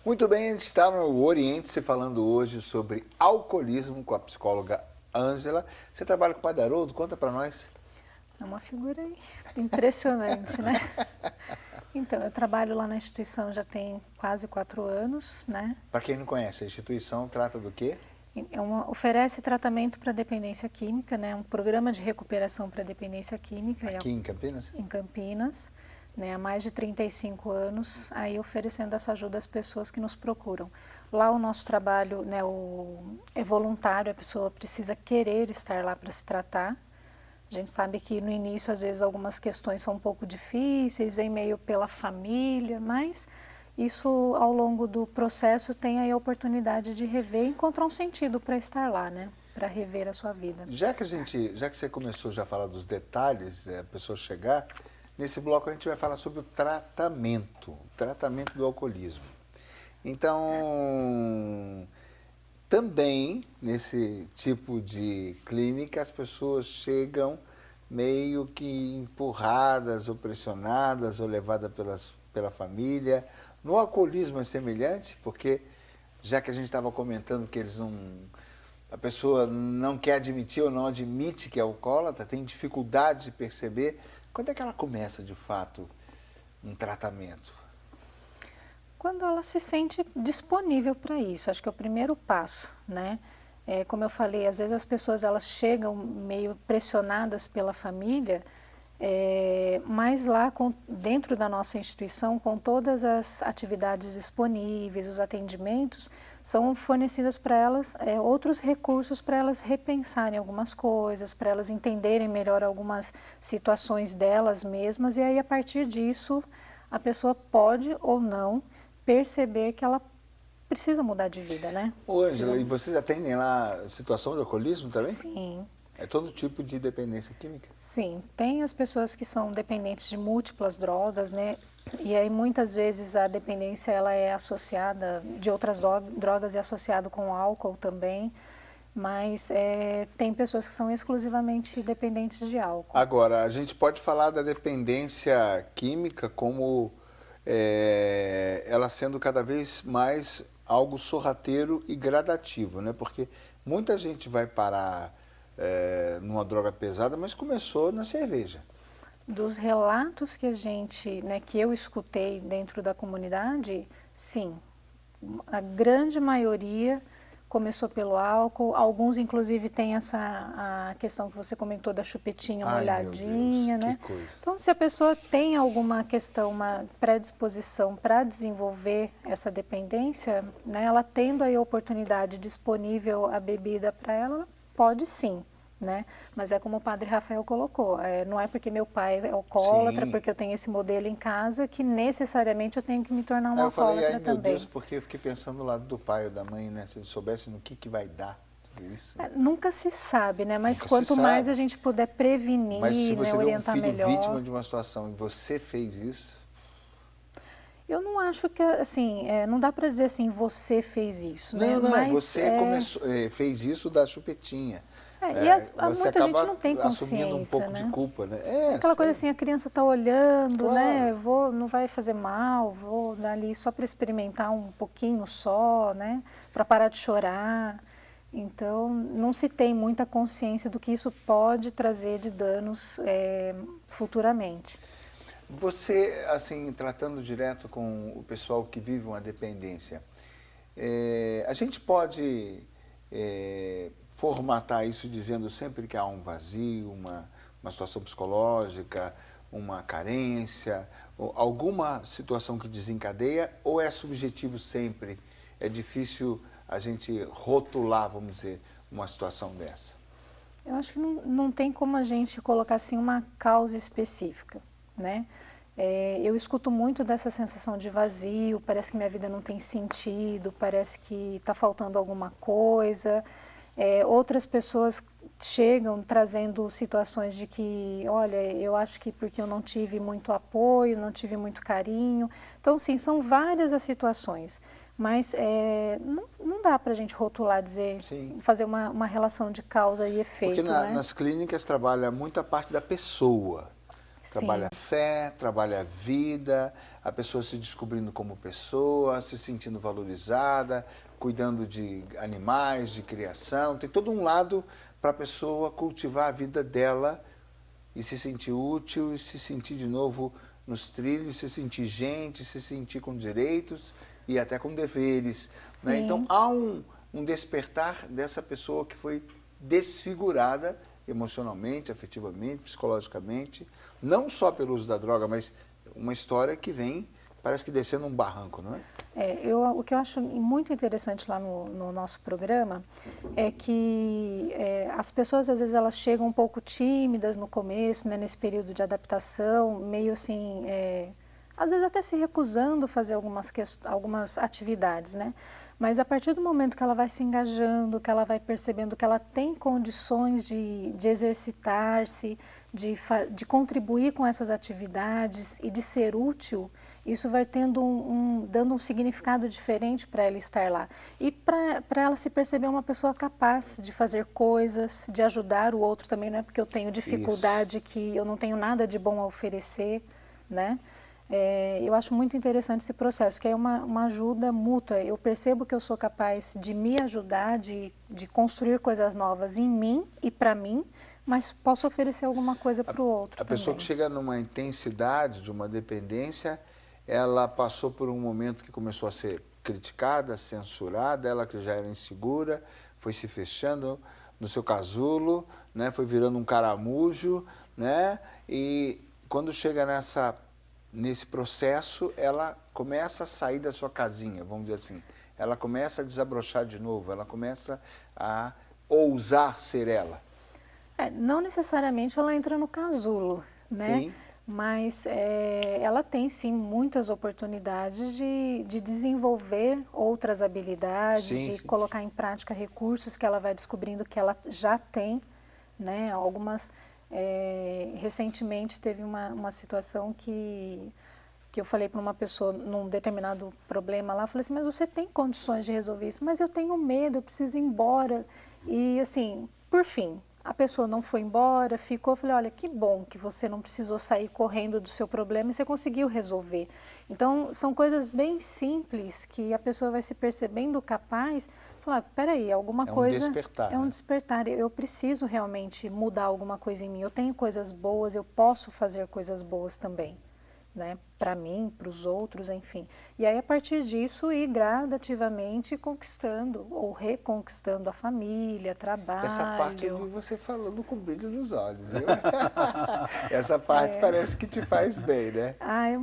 Muito bem, a gente está no Oriente-se falando hoje sobre alcoolismo com a psicóloga Ângela. Você trabalha com o Padre Haroldo? Conta para nós. É uma figura impressionante, né? Então, eu trabalho lá na instituição já tem quase 4 anos, né? Para quem não conhece, a instituição trata do quê? Oferece tratamento para dependência química, né? Um programa de recuperação para dependência química. Aqui em Campinas? Em Campinas, né? Há mais de 35 anos, aí oferecendo essa ajuda às pessoas que nos procuram. Lá o nosso trabalho, né, é voluntário, a pessoa precisa querer estar lá para se tratar. A gente sabe que no início, às vezes, algumas questões são um pouco difíceis, vem meio pela família, mas isso, ao longo do processo, tem aí a oportunidade de rever e encontrar um sentido para estar lá, né? Para rever a sua vida. Já que você começou já a falar dos detalhes, a pessoa chegar, nesse bloco a gente vai falar sobre o tratamento do alcoolismo. Então, também, nesse tipo de clínica, as pessoas chegam meio que empurradas ou pressionadas ou levadas pela família. No alcoolismo é semelhante, porque já que a gente estava comentando que a pessoa não quer admitir ou não admite que é alcoólatra, tem dificuldade de perceber, quando é que ela começa de fato um tratamento? Quando ela se sente disponível para isso, acho que é o primeiro passo, né? Como eu falei, às vezes as pessoas elas chegam meio pressionadas pela família, mas lá dentro da nossa instituição, com todas as atividades disponíveis, os atendimentos, são fornecidas para elas outros recursos para elas repensarem algumas coisas, para elas entenderem melhor algumas situações delas mesmas, e aí a partir disso a pessoa pode ou não perceber que ela precisa mudar de vida, né? Ô, Ângela, e vocês atendem lá situação de alcoolismo também? Sim. É todo tipo de dependência química? Sim, tem as pessoas que são dependentes de múltiplas drogas, né? E aí muitas vezes a dependência ela é associada, de outras drogas é associado com álcool também, mas tem pessoas que são exclusivamente dependentes de álcool. Agora, a gente pode falar da dependência química como ela sendo cada vez mais algo sorrateiro e gradativo, né? Porque muita gente vai parar numa droga pesada, mas começou na cerveja. Dos relatos que que eu escutei dentro da comunidade, sim, a grande maioria começou pelo álcool, alguns inclusive têm a questão que você comentou da chupetinha molhadinha, né? Que coisa. Então, se a pessoa tem alguma questão, uma predisposição para desenvolver essa dependência, né, ela tendo aí a oportunidade disponível a bebida para ela pode sim. Né? Mas é como o Padre Rafael colocou, não é porque meu pai é alcoólatra, Sim. porque eu tenho esse modelo em casa, que necessariamente eu tenho que me tornar um alcoólatra eu falei, também. meu Deus, porque eu fiquei pensando do lado do pai ou da mãe, né? Se eles soubessem no que vai dar tudo isso. Nunca se sabe, né? Mas Nunca quanto mais a gente puder prevenir, mas se você né, vê orientar um filho melhor. vítima de uma situação e você fez isso... Eu não acho que, assim, não dá para dizer assim, você fez isso, né? Não, mas, você fez isso da chupetinha. Muita gente não tem consciência, assumindo um pouco né? de culpa, né? Aquela coisa assim, a criança está olhando, Claro. né? Não vai fazer mal, vou dar ali só para experimentar um pouquinho só, né? Para parar de chorar. Então, não se tem muita consciência do que isso pode trazer de danos futuramente. Você, assim, tratando direto com o pessoal que vive uma dependência, a gente pode formatar isso dizendo sempre que há um vazio, uma situação psicológica, uma carência, ou alguma situação que desencadeia, ou é subjetivo sempre? É difícil a gente rotular, vamos dizer, uma situação dessa? Eu acho que não tem como a gente colocar assim uma causa específica, né? Eu escuto muito dessa sensação de vazio, parece que minha vida não tem sentido, parece que está faltando alguma coisa. Outras pessoas chegam trazendo situações de que, olha, eu acho que porque eu não tive muito apoio, não tive muito carinho. Então, sim, são várias as situações, mas não dá para a gente rotular, dizer, fazer uma relação de causa e efeito. Porque nas clínicas trabalha muito a parte da pessoa. Trabalha a fé, trabalha a vida, a pessoa se descobrindo como pessoa, se sentindo valorizada, cuidando de animais, de criação. Tem todo um lado para a pessoa cultivar a vida dela e se sentir útil, e se sentir de novo nos trilhos, se sentir gente, se sentir com direitos e até com deveres. Né? Então há um despertar dessa pessoa que foi desfigurada emocionalmente, afetivamente, psicologicamente, não só pelo uso da droga, mas uma história que vem, parece que descendo um barranco, não é? O que eu acho muito interessante lá no nosso programa é que as pessoas, às vezes, elas chegam um pouco tímidas no começo, né, nesse período de adaptação, meio assim, às vezes até se recusando a fazer algumas atividades, né? Mas a partir do momento que ela vai se engajando, que ela vai percebendo que ela tem condições de exercitar-se, de contribuir com essas atividades e de ser útil, isso vai tendo dando um significado diferente para ela estar lá. E para ela se perceber uma pessoa capaz de fazer coisas, de ajudar o outro também, não é porque eu tenho dificuldade que eu não tenho nada de bom a oferecer, né? Eu acho muito interessante esse processo, que é uma ajuda mútua. Eu percebo que eu sou capaz de me ajudar, de construir coisas novas em mim e para mim, mas posso oferecer alguma coisa para o outro também. A pessoa que chega numa intensidade de uma dependência, ela passou por um momento que começou a ser criticada, censurada, ela que já era insegura, foi se fechando no seu casulo, né, foi virando um caramujo, né, e quando chega nesse processo, ela começa a sair da sua casinha, vamos dizer assim. Ela começa a desabrochar de novo, ela começa a ousar ser ela. Não necessariamente ela entra no casulo, né? Sim. Mas ela tem sim muitas oportunidades de desenvolver outras habilidades, de colocar em prática recursos que ela vai descobrindo que ela já tem, né? Algumas... recentemente teve uma situação que eu falei para uma pessoa num determinado problema lá, eu falei assim, mas você tem condições de resolver isso? Mas eu tenho medo, eu preciso ir embora. E assim, por fim, a pessoa não foi embora, ficou, eu falei, olha, que bom que você não precisou sair correndo do seu problema e você conseguiu resolver. Então, são coisas bem simples que a pessoa vai se percebendo capaz, falar, peraí, alguma coisa... despertar, é um despertar, eu preciso realmente mudar alguma coisa em mim, eu tenho coisas boas, eu posso fazer coisas boas também, né? Para mim, para os outros, enfim. E aí, a partir disso, ir gradativamente conquistando ou reconquistando a família, trabalho. Essa parte eu vi você falando com brilho nos olhos, viu? Essa parte parece que te faz bem, né?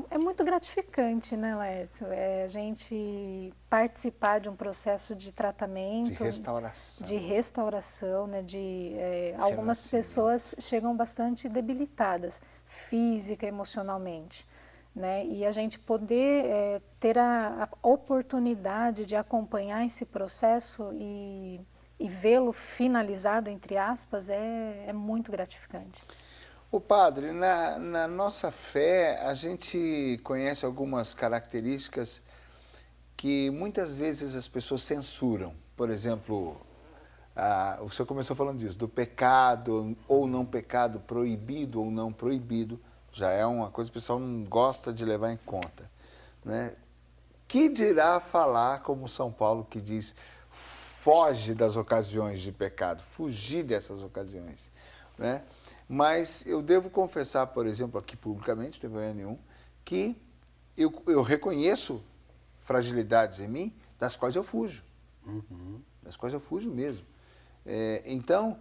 É muito gratificante, né, Laércio? A gente participar de um processo de tratamento. De restauração, né? Algumas pessoas chegam bastante debilitadas, física, emocionalmente. Né? E a gente poder ter a oportunidade de acompanhar esse processo e vê-lo finalizado, entre aspas, é muito gratificante. O padre, na nossa fé, a gente conhece algumas características que muitas vezes as pessoas censuram. Por exemplo, o senhor começou falando disso, do pecado ou não pecado, proibido ou não proibido. Já é uma coisa que o pessoal não gosta de levar em conta, né? Que dirá falar como São Paulo que diz, foge das ocasiões de pecado, fugir dessas ocasiões, né? Mas eu devo confessar, por exemplo, aqui publicamente, não tem problema nenhum, que eu reconheço fragilidades em mim, das quais eu fujo. Das quais eu fujo mesmo. Então,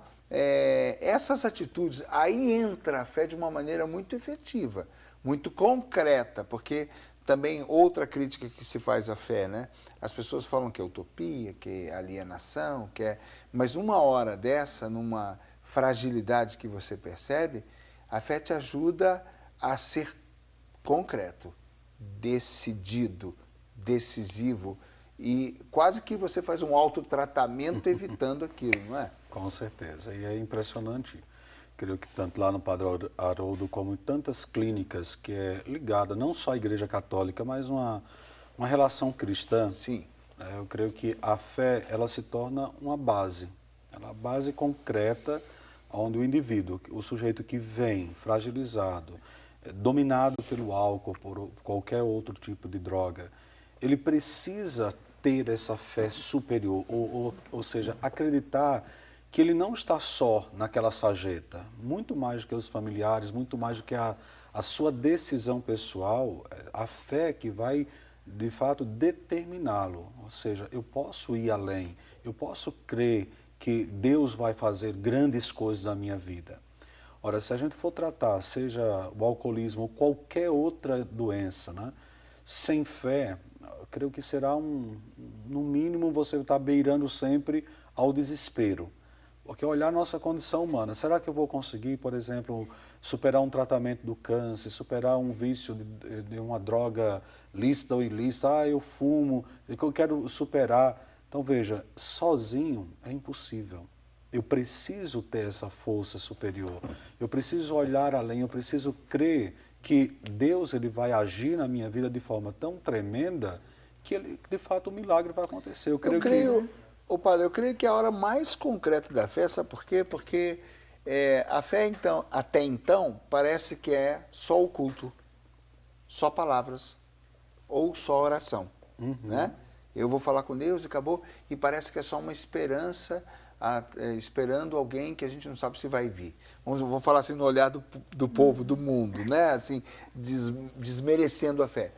essas atitudes, aí entra a fé de uma maneira muito efetiva, muito concreta, porque também outra crítica que se faz à fé, né? As pessoas falam que é utopia, que é alienação, mas numa hora dessa, numa fragilidade que você percebe, a fé te ajuda a ser concreto, decidido, decisivo, e quase que você faz um autotratamento evitando aquilo, não é? Com certeza, e é impressionante, creio que tanto lá no Padre Haroldo como em tantas clínicas que é ligada não só à Igreja Católica, mas uma relação cristã. Sim. Eu creio que a fé, ela se torna uma base, ela é a base concreta onde o indivíduo, o sujeito que vem fragilizado, dominado pelo álcool, por qualquer outro tipo de droga, ele precisa ter essa fé superior, ou seja, acreditar que ele não está só naquela sarjeta, muito mais do que os familiares, muito mais do que a sua decisão pessoal, a fé que vai, de fato, determiná-lo. Ou seja, eu posso ir além, eu posso crer que Deus vai fazer grandes coisas na minha vida. Ora, se a gente for tratar, seja o alcoolismo ou qualquer outra doença, né, sem fé, eu creio que será no mínimo, você está beirando sempre ao desespero. Porque olhar nossa condição humana, será que eu vou conseguir, por exemplo, superar um tratamento do câncer, superar um vício de uma droga lícita ou ilícita? Ah, eu fumo, eu quero superar. Então veja, sozinho é impossível. Eu preciso ter essa força superior. Eu preciso olhar além, eu preciso crer que Deus ele vai agir na minha vida de forma tão tremenda que de fato o milagre vai acontecer. Eu creio, padre, eu creio que a hora mais concreta da fé, sabe por quê? Porque a fé, então, até então, parece que é só o culto, só palavras, ou só oração. Né? Eu vou falar com Deus e acabou, e parece que é só uma esperança, esperando alguém que a gente não sabe se vai vir. Vamos falar assim no olhar do povo, do mundo, né? Assim, desmerecendo a fé.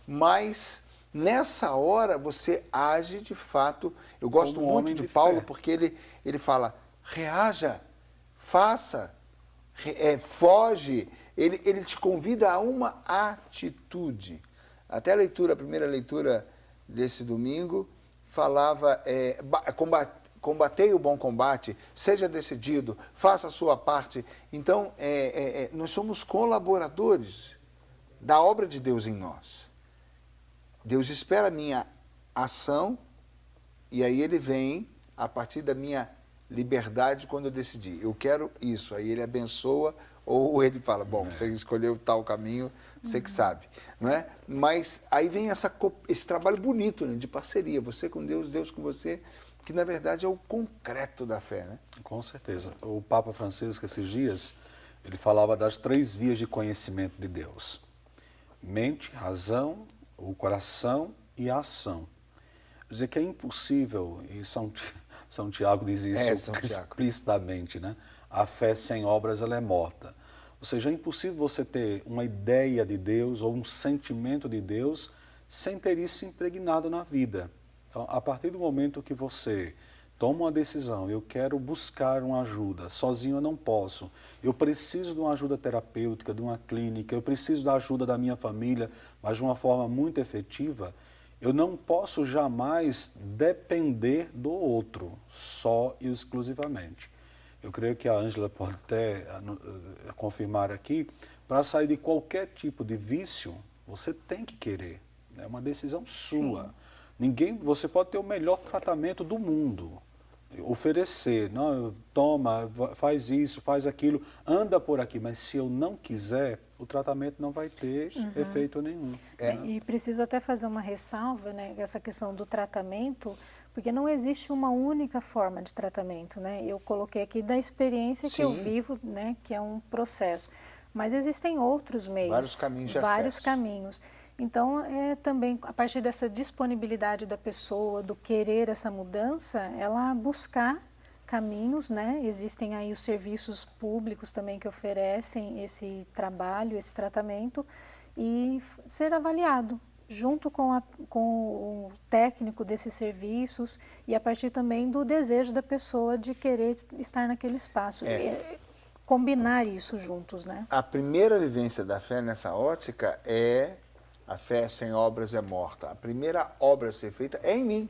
Mas nessa hora você age de fato. Eu gosto muito de Paulo porque ele fala, reaja, faça, foge. Ele te convida a uma atitude. Até a primeira leitura desse domingo falava, combatei o bom combate, seja decidido, faça a sua parte. Então, nós somos colaboradores da obra de Deus em nós. Deus espera a minha ação e aí ele vem a partir da minha liberdade quando eu decidi. Eu quero isso. Aí ele abençoa ou ele fala, bom, você escolheu tal caminho, você que sabe. Não é? Mas aí vem esse trabalho bonito, né, de parceria. Você com Deus, Deus com você, que na verdade é o concreto da fé. Né? Com certeza. O Papa Francisco, esses dias, ele falava das 3 vias de conhecimento de Deus. Mente, razão, o coração e a ação. Quer dizer que é impossível, e São Tiago diz isso explicitamente, né? A fé sem obras ela é morta. Ou seja, é impossível você ter uma ideia de Deus ou um sentimento de Deus sem ter isso impregnado na vida. Então, a partir do momento que você toma uma decisão, eu quero buscar uma ajuda, sozinho eu não posso, eu preciso de uma ajuda terapêutica, de uma clínica, eu preciso da ajuda da minha família, mas de uma forma muito efetiva, eu não posso jamais depender do outro, só e exclusivamente. Eu creio que a Ângela pode até confirmar aqui, para sair de qualquer tipo de vício, você tem que querer, é uma decisão sua. Sim. Você pode ter o melhor tratamento do mundo, oferecer, não, toma, faz isso, faz aquilo, anda por aqui, mas se eu não quiser, o tratamento não vai ter efeito nenhum. E preciso até fazer uma ressalva, né, essa questão do tratamento, porque não existe uma única forma de tratamento, né? Eu coloquei aqui da experiência que eu vivo, né, que é um processo, mas existem outros meios, vários caminhos de vários acesso. caminhos. Então, também, a partir dessa disponibilidade da pessoa, do querer essa mudança, ela buscar caminhos, né? Existem aí os serviços públicos também que oferecem esse trabalho, esse tratamento, e ser avaliado junto com o técnico desses serviços e a partir também do desejo da pessoa de querer estar naquele espaço. Combinar isso juntos, né? A primeira vivência da fé nessa ótica a fé sem obras é morta. A primeira obra a ser feita é em mim.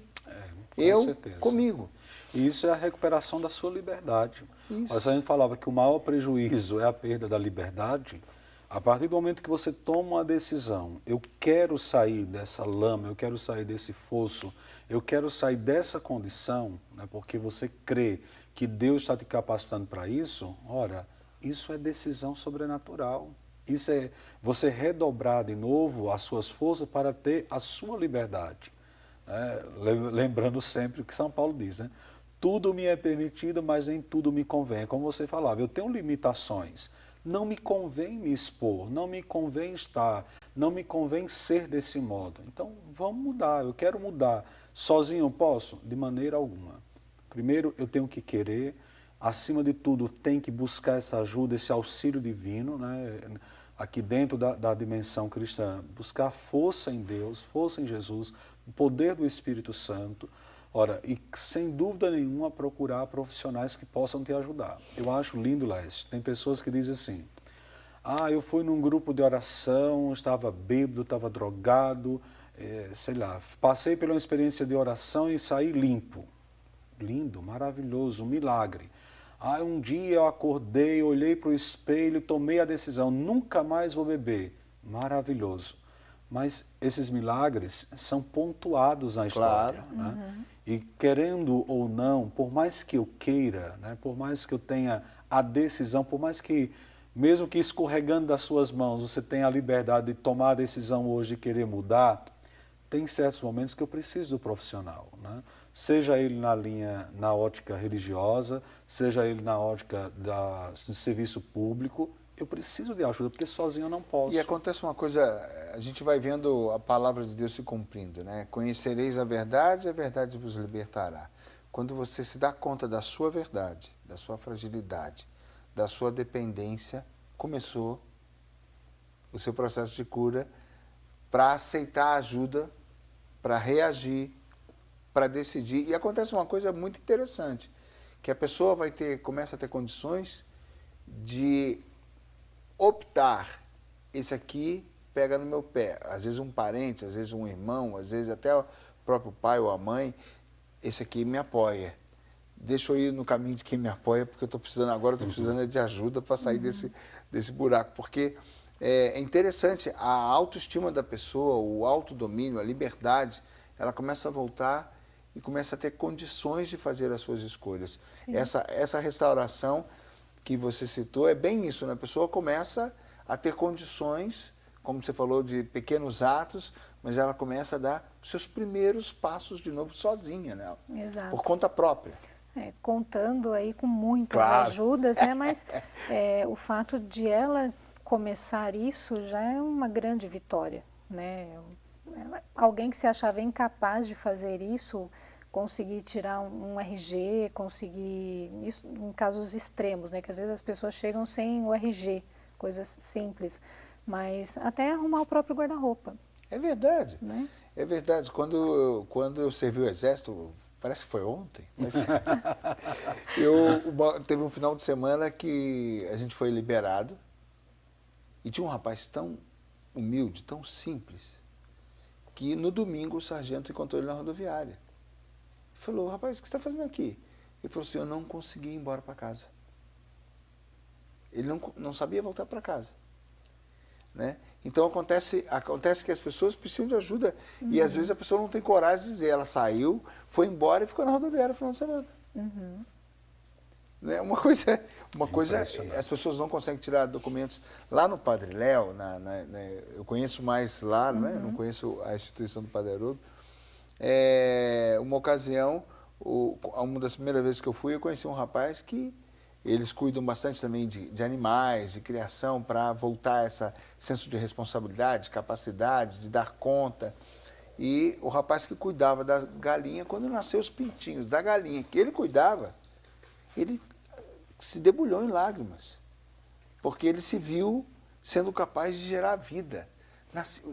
Com certeza. Comigo. E isso é a recuperação da sua liberdade. Isso. Mas a gente falava que o maior prejuízo é a perda da liberdade. A partir do momento que você toma uma decisão, eu quero sair dessa lama, eu quero sair desse fosso, eu quero sair dessa condição, né, porque você crê que Deus está te capacitando para isso, ora, isso é decisão sobrenatural. Isso é você redobrar de novo as suas forças para ter a sua liberdade. Lembrando sempre o que São Paulo diz, né? Tudo me é permitido, mas nem tudo me convém. Como você falava, eu tenho limitações. não me convém me expor, não me convém estar, não me convém ser desse modo. Então, vamos mudar, eu quero mudar. Sozinho eu posso? De maneira alguma. Primeiro, eu tenho que querer, acima de tudo, tem que buscar essa ajuda, esse auxílio divino, né? Aqui dentro da dimensão cristã, buscar força em Deus, força em Jesus, o poder do Espírito Santo. Ora, e sem dúvida nenhuma procurar profissionais que possam te ajudar. Eu acho lindo, Lécio, tem pessoas que dizem assim, eu fui num grupo de oração, estava bêbado, estava drogado, sei lá, passei pela experiência de oração e saí limpo. Lindo, maravilhoso, um milagre. Um dia eu acordei, olhei para o espelho, tomei a decisão, nunca mais vou beber. Maravilhoso. Mas esses milagres são pontuados na história. Claro. Né? E querendo ou não, por mais que eu queira, né, por mais que eu tenha a decisão, por mais que, mesmo que escorregando das suas mãos, você tenha a liberdade de tomar a decisão hoje de querer mudar, tem certos momentos que eu preciso do profissional, né? Seja ele na ótica religiosa, seja ele na ótica do serviço público, eu preciso de ajuda, porque sozinho eu não posso. E acontece uma coisa, a gente vai vendo a palavra de Deus se cumprindo, né? Conhecereis a verdade vos libertará. Quando você se dá conta da sua verdade, da sua fragilidade, da sua dependência, começou o seu processo de cura para aceitar a ajuda, para reagir, para decidir. E acontece uma coisa muito interessante, que a pessoa começa a ter condições de optar, esse aqui pega no meu pé. Às vezes um parente, às vezes um irmão, às vezes até o próprio pai ou a mãe, esse aqui me apoia. Deixa eu ir no caminho de quem me apoia, porque eu estou precisando, agora eu estou precisando de ajuda para sair desse buraco. Porque é interessante, a autoestima da pessoa, o autodomínio, a liberdade, ela começa a voltar e começa a ter condições de fazer as suas escolhas. Essa restauração que você citou é bem isso, né? A pessoa começa a ter condições, como você falou, de pequenos atos, mas ela começa a dar seus primeiros passos de novo sozinha, né? Exato. Por conta própria. Contando aí com muitas Claro. ajudas, né? Mas o fato de ela começar isso já é uma grande vitória, né? Alguém que se achava incapaz de fazer isso, conseguir tirar um RG, conseguir, isso em casos extremos, né? Que às vezes as pessoas chegam sem o RG, coisas simples, mas até arrumar o próprio guarda-roupa. É verdade, né? É verdade. Quando eu servi o exército, parece que foi ontem, mas teve um final de semana que a gente foi liberado e tinha um rapaz tão humilde, tão simples, que no domingo o sargento encontrou ele na rodoviária. Ele falou, rapaz, o que você está fazendo aqui? Ele falou assim, eu não consegui ir embora para casa. Ele não sabia voltar para casa. Né? Então acontece que as pessoas precisam de ajuda e às vezes a pessoa não tem coragem de dizer, ela saiu, foi embora e ficou na rodoviária no final de semana. Né? Uma coisa, as pessoas não conseguem tirar documentos. Lá no Padre Léo, eu conheço mais lá, né? Não conheço a instituição do Padre Haroldo. Uma ocasião, uma das primeiras vezes que eu fui, eu conheci um rapaz que eles cuidam bastante também de animais, de criação, para voltar a esse senso de responsabilidade, capacidade de dar conta. E o rapaz que cuidava da galinha, quando nasceu os pintinhos da galinha que ele cuidava, ele se debulhou em lágrimas, porque ele se viu sendo capaz de gerar vida.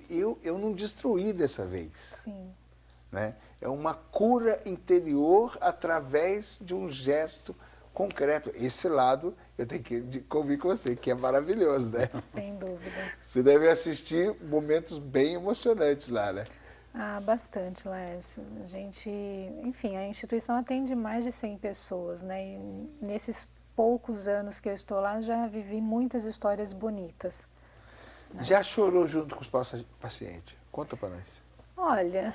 Eu não destruí dessa vez. Sim. Né? É uma cura interior através de um gesto concreto. Esse lado eu tenho que convir com você, que é maravilhoso, né? Sem dúvida. Você deve assistir momentos bem emocionantes lá, né? Bastante, Lécio. Enfim, a instituição atende mais de 100 pessoas, né? E nesses poucos anos que eu estou lá, já vivi muitas histórias bonitas. Né? Já chorou junto com os pacientes? Conta para nós. Olha...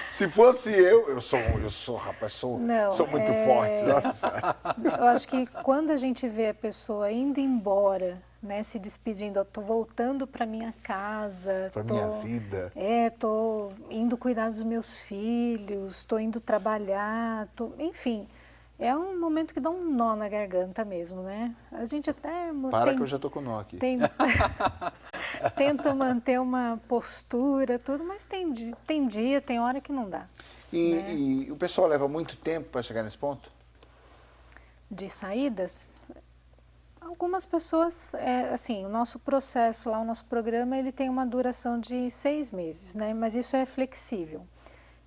Se fosse eu sou rapaz, sou muito forte. Nossa. Eu acho que quando a gente vê a pessoa indo embora, né, se despedindo, eu tô voltando para minha casa, para minha vida. Tô indo cuidar dos meus filhos, tô indo trabalhar, enfim, É um momento que dá um nó na garganta mesmo, né? A gente até... Que eu já tô com nó aqui. Tenta manter uma postura, tudo, mas tem dia, tem hora que não dá. Né? E o pessoal leva muito tempo para chegar nesse ponto? De saídas? Algumas pessoas, assim, o nosso processo lá, o nosso programa, ele tem uma duração de 6 meses, né? Mas isso é flexível.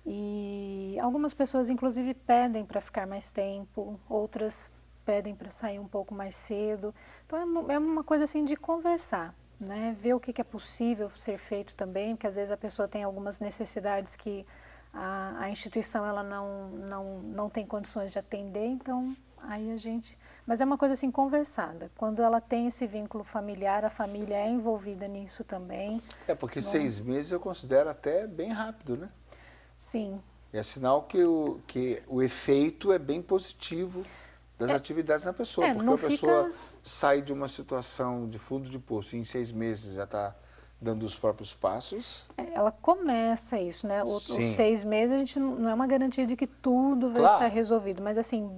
E algumas pessoas, inclusive, pedem para ficar mais tempo, outras pedem para sair um pouco mais cedo. Então, é uma coisa assim de conversar, né? Ver o que é possível ser feito também, porque às vezes a pessoa tem algumas necessidades que a instituição ela não tem condições de atender, então aí a gente... Mas é uma coisa assim conversada. Quando ela tem esse vínculo familiar, a família é envolvida nisso também. Porque 6 meses eu considero até bem rápido, né? Sim. É sinal que o efeito é bem positivo das atividades na pessoa. Porque a pessoa sai de uma situação de fundo de poço e em 6 meses já está dando os próprios passos. Ela começa isso, né? Os 6 meses a gente não é uma garantia de que tudo vai estar resolvido, mas assim,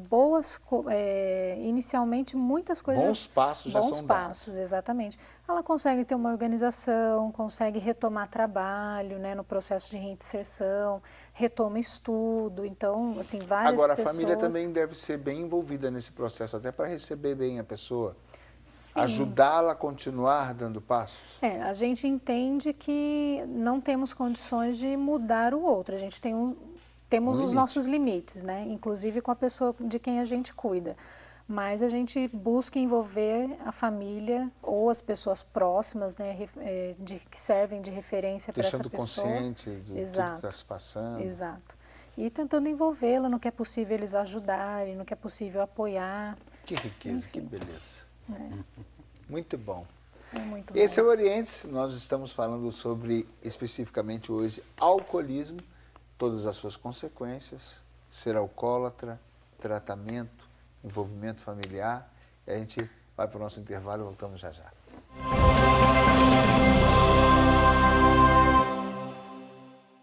inicialmente muitas coisas... Bons passos já são dados. Bons passos, exatamente. Ela consegue ter uma organização, consegue retomar trabalho, né, no processo de reinserção, retoma estudo, então, assim, várias pessoas... Agora, a família também deve ser bem envolvida nesse processo, até para receber bem a pessoa. Ajudá-la a continuar dando passos? A gente entende que não temos condições de mudar o outro. A gente temos os nossos limites, né? Inclusive com a pessoa de quem a gente cuida. Mas a gente busca envolver a família ou as pessoas próximas, né? Que servem de referência para essa pessoa. Deixando consciente de tudo que está se passando. Exato. E tentando envolvê-la no que é possível eles ajudarem, no que é possível apoiar. Que riqueza, enfim. Que beleza. Muito bom. Muito bom. Esse é o Orientes, nós estamos falando sobre, especificamente hoje, alcoolismo, todas as suas consequências, ser alcoólatra, tratamento, envolvimento familiar. E a gente vai para o nosso intervalo e voltamos já já.